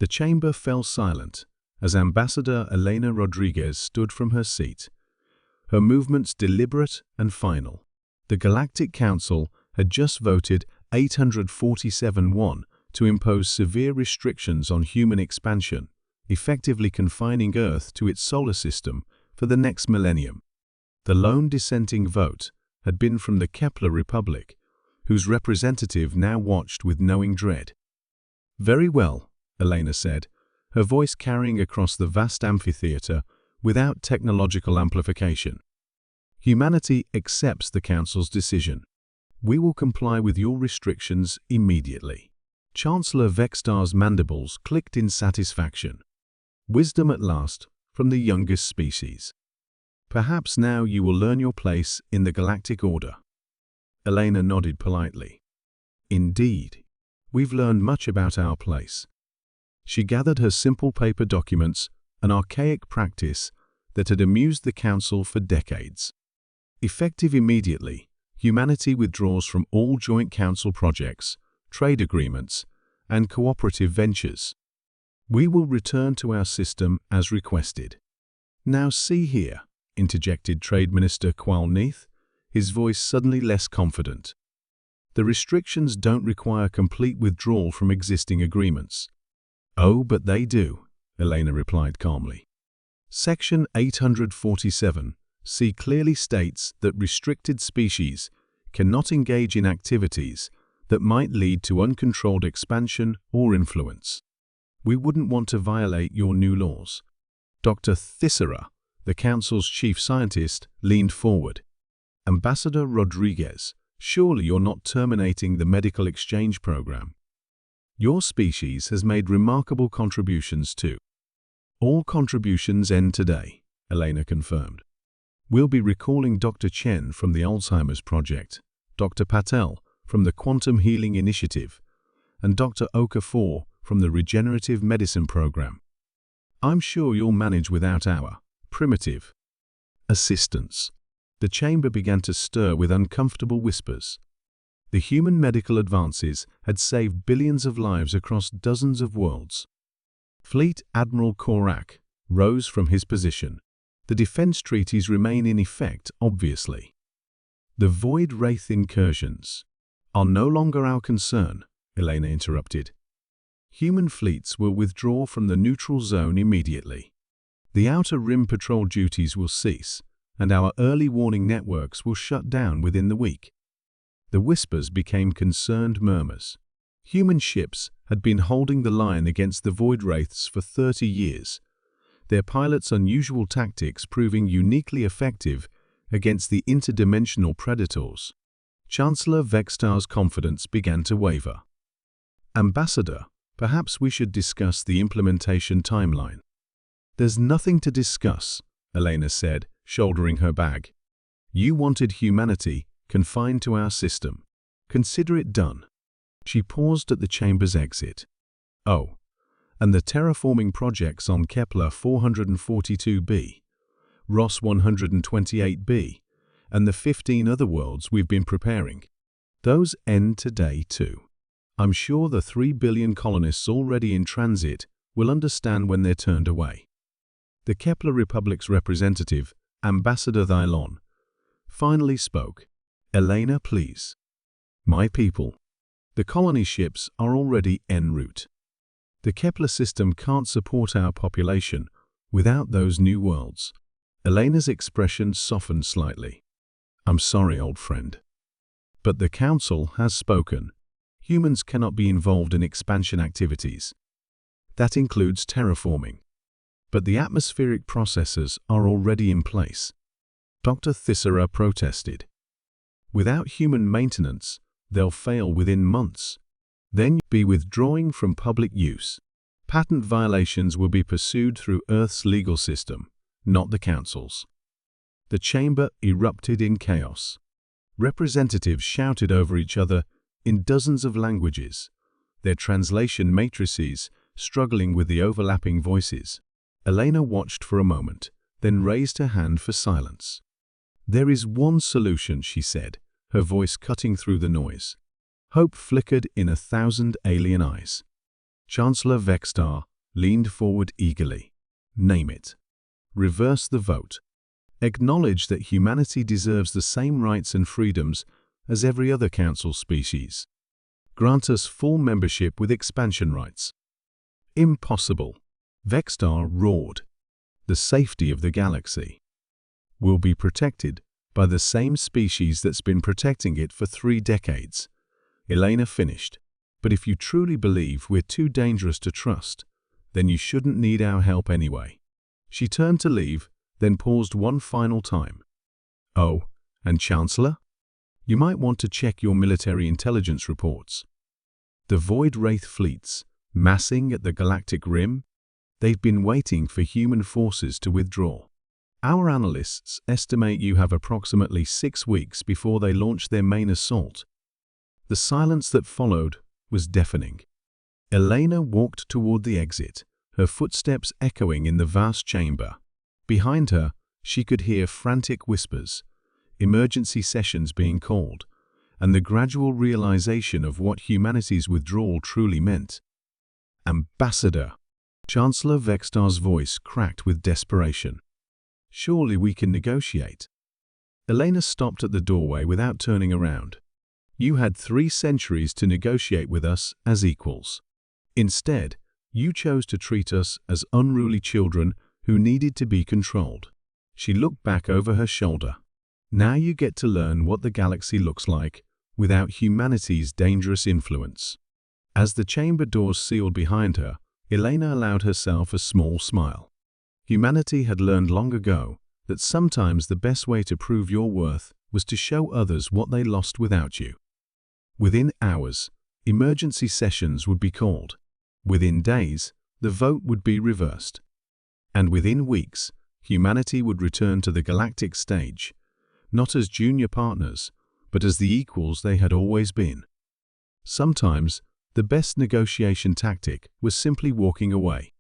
The chamber fell silent as Ambassador Elena Rodriguez stood from her seat, her movements deliberate and final. The Galactic Council had just voted 847-1 to impose severe restrictions on human expansion, effectively confining Earth to its solar system for the next millennium. The lone dissenting vote had been from the Kepler Republic, whose representative now watched with knowing dread. "Very well," Elena said, her voice carrying across the vast amphitheater without technological amplification. "Humanity accepts the Council's decision. We will comply with your restrictions immediately." Chancellor Vextar's mandibles clicked in satisfaction. Wisdom at last from the youngest species. "Perhaps now you will learn your place in the galactic order." Elena nodded politely. "Indeed, we've learned much about our place." She gathered her simple paper documents, an archaic practice that had amused the Council for decades. Effective immediately, humanity withdraws from all joint Council projects, trade agreements, and cooperative ventures. We will return to our system as requested. "Now see here," interjected Trade Minister Qual Neath, his voice suddenly less confident. "The restrictions don't require complete withdrawal from existing agreements." "Oh, but they do," Elena replied calmly. Section 847C clearly states that restricted species cannot engage in activities that might lead to uncontrolled expansion or influence. We wouldn't want to violate your new laws. Dr. Thissera, the Council's chief scientist, leaned forward. "Ambassador Rodriguez, surely you're not terminating the medical exchange program. Your species has made remarkable contributions too." "All contributions end today," Elena confirmed. "We'll be recalling Dr. Chen from the Alzheimer's Project, Dr. Patel from the Quantum Healing Initiative, and Dr. Okafor from the Regenerative Medicine Program. I'm sure you'll manage without our primitive assistance." The chamber began to stir with uncomfortable whispers. The human medical advances had saved billions of lives across dozens of worlds. Fleet Admiral Korak rose from his position. "The defense treaties remain in effect, obviously. The Void Wraith incursions are no longer our concern," Elena interrupted. "Human fleets will withdraw from the neutral zone immediately. The Outer Rim patrol duties will cease, and our early warning networks will shut down within the week." The whispers became concerned murmurs. Human ships had been holding the line against the Void Wraiths for 30 years, their pilots' unusual tactics proving uniquely effective against the interdimensional predators. Chancellor Vextar's confidence began to waver. "Ambassador, perhaps we should discuss the implementation timeline." "There's nothing to discuss," Elena said, shouldering her bag. "You wanted humanity confined to our system. Consider it done." She paused at the chamber's exit. "Oh, and the terraforming projects on Kepler 442b, Ross 128b, and the 15 other worlds we've been preparing. Those end today too. I'm sure the 3 billion colonists already in transit will understand when they're turned away." The Kepler Republic's representative, Ambassador Thylon, finally spoke. "Elena, please. My people. The colony ships are already en route. The Kepler system can't support our population without those new worlds." Elena's expression softened slightly. "I'm sorry, old friend. But the Council has spoken. Humans cannot be involved in expansion activities. That includes terraforming. But the atmospheric processes are already in place." Dr. Thissera protested. "Without human maintenance, they'll fail within months. Then you'll be withdrawing from public use. Patent violations will be pursued through Earth's legal system, not the Council's." The chamber erupted in chaos. Representatives shouted over each other in dozens of languages, their translation matrices struggling with the overlapping voices. Elena watched for a moment, then raised her hand for silence. "There is one solution," she said, her voice cutting through the noise. Hope flickered in 1,000 alien eyes. Chancellor Vextar leaned forward eagerly. Name it. Reverse the vote. Acknowledge that humanity deserves the same rights and freedoms as every other council species. Grant us full membership with expansion rights. Impossible. Vexstar roared. The safety of the galaxy will be protected by the same species that's been protecting it for 3 decades. Elena finished. But if you truly believe we're too dangerous to trust, then you shouldn't need our help anyway. She turned to leave, then paused one final time. Oh, and Chancellor? You might want to check your military intelligence reports. The Void Wraith fleets, massing at the galactic rim, they've been waiting for human forces to withdraw. Our analysts estimate you have approximately 6 weeks before they launch their main assault. The silence that followed was deafening. Elena walked toward the exit, her footsteps echoing in the vast chamber. Behind her, she could hear frantic whispers, emergency sessions being called, and the gradual realization of what humanity's withdrawal truly meant. Ambassador! Chancellor Vexstar's voice cracked with desperation. Surely we can negotiate. Elena stopped at the doorway without turning around. You had 3 centuries to negotiate with us as equals. Instead, you chose to treat us as unruly children who needed to be controlled. She looked back over her shoulder. Now you get to learn what the galaxy looks like without humanity's dangerous influence. As the chamber doors sealed behind her, Elena allowed herself a small smile. Humanity had learned long ago that sometimes the best way to prove your worth was to show others what they lost without you. Within hours, emergency sessions would be called. Within days, the vote would be reversed. And within weeks, humanity would return to the galactic stage, not as junior partners, but as the equals they had always been. Sometimes, the best negotiation tactic was simply walking away.